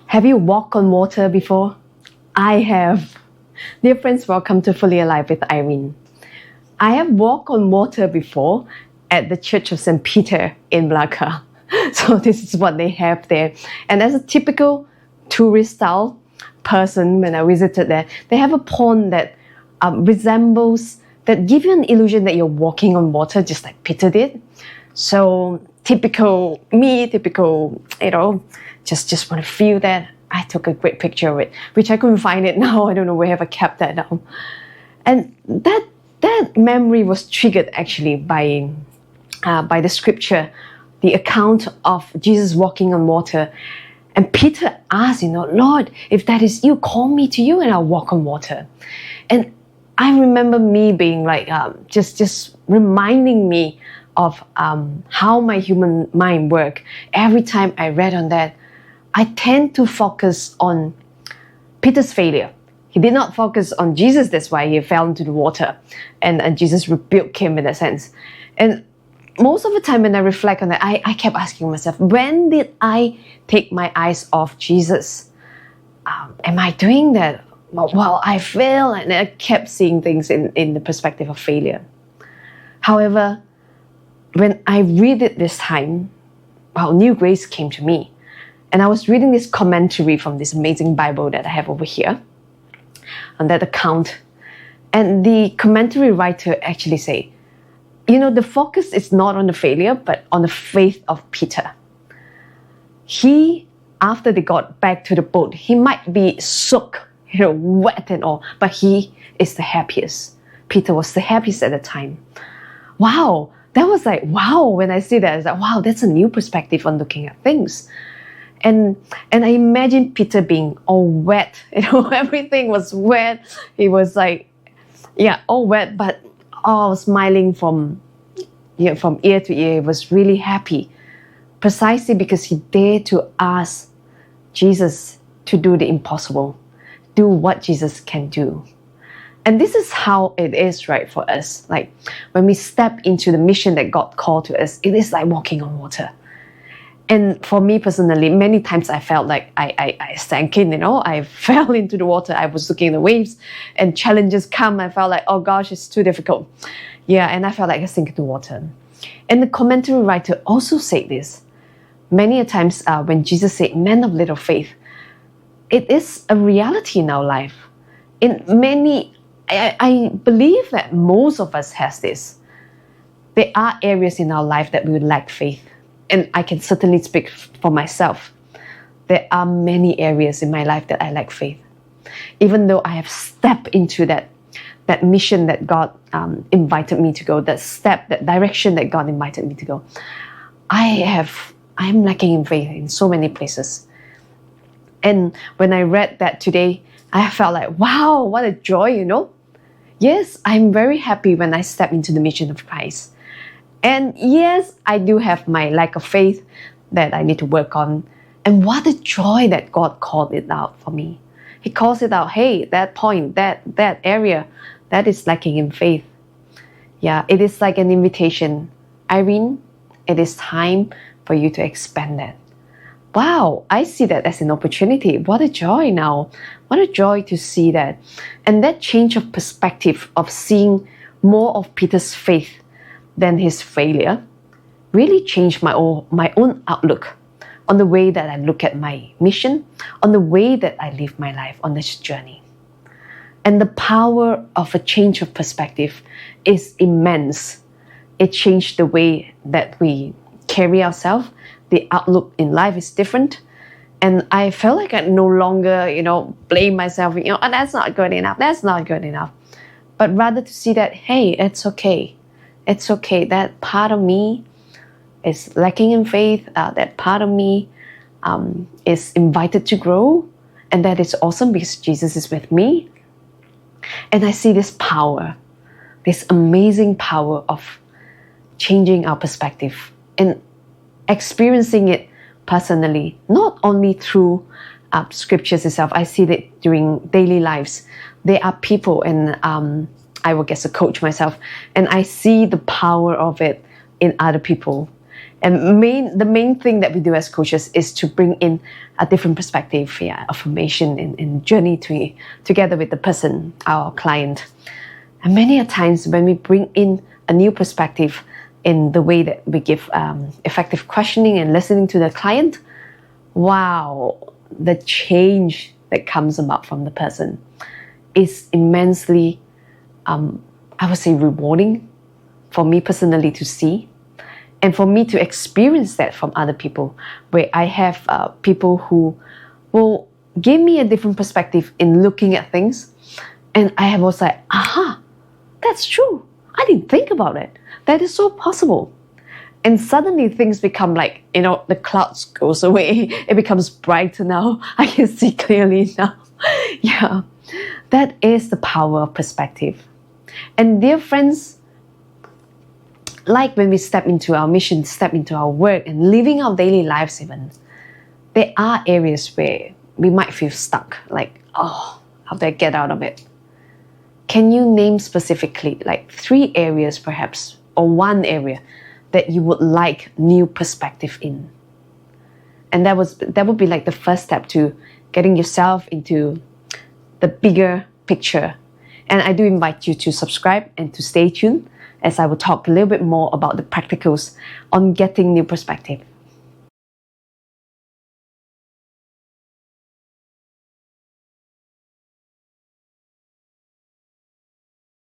Have you walked on water before? I have. Dear friends, welcome to Fully Alive with Irene. I have walked on water before at the Church of St. Peter in Malacca. So this is what they have there. And as a typical tourist style person, when I visited there, they have a pond that that gives you an illusion that you're walking on water, just like Peter did. So typical me, just want to feel that. I took a great picture of it, which I couldn't find it now. I don't know where have I kept that now. And that memory was triggered actually by the scripture, the account of Jesus walking on water. And Peter asked, Lord, if that is you, call me to you and I'll walk on water. And I remember me being like, just reminding me of how my human mind works. Every time I read on that, I tend to focus on Peter's failure. He did not focus on Jesus, that's why he fell into the water. And Jesus rebuked him in that sense. And most of the time when I reflect on that, I kept asking myself, when did I take my eyes off Jesus? Am I doing that? Well, I fail, and I kept seeing things in the perspective of failure. However, when I read it this time, new grace came to me. And I was reading this commentary from this amazing Bible that I have over here, on that account. And the commentary writer actually say, the focus is not on the failure, but on the faith of Peter. He, after they got back to the boat, he might be soaked, wet and all, but he is the happiest. Peter was the happiest at the time. Wow, that was like, wow, when I see that, I was like, wow, that's a new perspective on looking at things. And I imagine Peter being all wet, everything was wet. He was like, all wet, but all smiling from ear to ear. He was really happy, precisely because he dared to ask Jesus to do the impossible, do what Jesus can do. And this is how it is, right, for us. Like when we step into the mission that God called to us, it is like walking on water. And for me personally, many times I felt like I sank in, I fell into the water. I was looking at the waves and challenges come. I felt like, oh gosh, it's too difficult. And I felt like I sink into water. And the commentary writer also said this. Many a times when Jesus said, "Men of little faith," it is a reality in our life. I believe that most of us has this. There are areas in our life that we would lack faith. And I can certainly speak for myself. There are many areas in my life that I lack faith. Even though I have stepped into that mission that God invited me to go, that direction that God invited me to go, I am lacking in faith in so many places. And when I read that today, I felt like, wow, what a joy, Yes, I'm very happy when I step into the mission of Christ. And yes, I do have my lack of faith that I need to work on. And what a joy that God called it out for me. He calls it out, hey, that point, that area, that is lacking in faith. It is like an invitation. Irene, it is time for you to expand that. Wow, I see that as an opportunity. What a joy now. What a joy to see that. And that change of perspective of seeing more of Peter's faith than his failure really changed my own outlook on the way that I look at my mission, on the way that I live my life on this journey. And the power of a change of perspective is immense. It changed the way that we carry ourselves. The outlook in life is different. And I felt like I no longer, blame myself, that's not good enough, that's not good enough. But rather to see that, hey, it's okay. It's okay. That part of me is lacking in faith. That part of me is invited to grow. And that is awesome because Jesus is with me. And I see this power, this amazing power of changing our perspective and experiencing it personally, not only through scriptures itself. I see that during daily lives. There are people, and I work as a coach myself, and I see the power of it in other people. And the main thing that we do as coaches is to bring in a different perspective, affirmation and journey together with the person, our client. And many a times when we bring in a new perspective in the way that we give effective questioning and listening to the client, wow, the change that comes about from the person is immensely, I would say, rewarding for me personally to see. And for me to experience that from other people, where I have people who will give me a different perspective in looking at things. And I have also like, aha, that's true. I didn't think about it. That is so possible. And suddenly things become like, the clouds goes away. It becomes brighter now. I can see clearly now. Yeah, that is the power of perspective. And dear friends, like when we step into our mission, step into our work and living our daily lives even, there are areas where we might feel stuck, like, oh, how do I get out of it? Can you name specifically like 3 areas perhaps, or 1 area that you would like new perspective in? And that would be like the first step to getting yourself into the bigger picture. And I do invite you to subscribe and to stay tuned, as I will talk a little bit more about the practicals on getting new perspective.